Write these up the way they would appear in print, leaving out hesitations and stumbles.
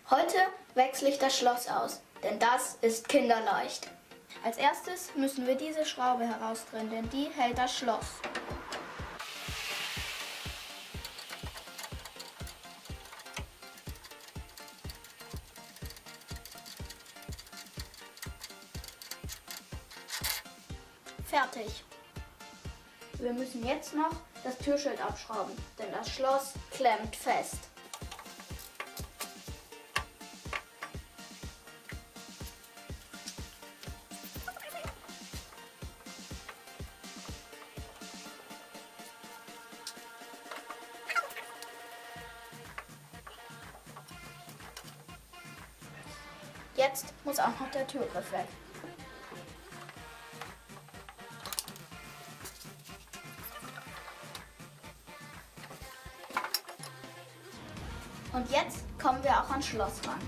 Heute wechsle ich das Schloss aus, denn das ist kinderleicht. Als erstes müssen wir diese Schraube herausdrehen, denn die hält das Schloss. Fertig. Wir müssen jetzt noch das Türschild abschrauben, denn das Schloss klemmt fest. Jetzt muss auch noch der Türgriff weg. Und jetzt kommen wir auch ans Schloss ran.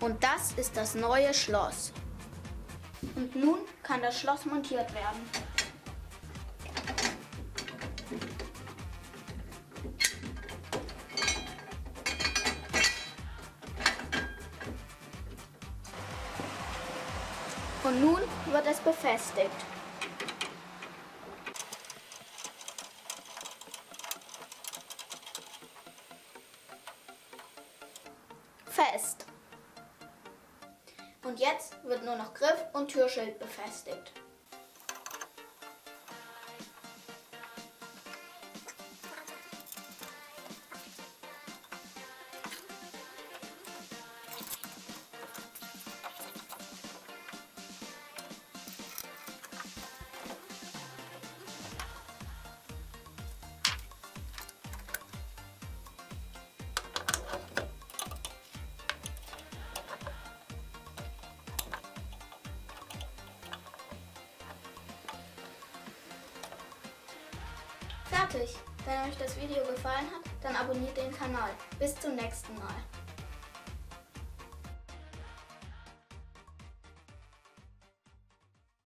Und das ist das neue Schloss. Und nun kann das Schloss montiert werden. Und nun wird es befestigt. Fest. Und jetzt wird nur noch Griff und Türschild befestigt. Fertig! Wenn euch das Video gefallen hat, dann abonniert den Kanal. Bis zum nächsten Mal.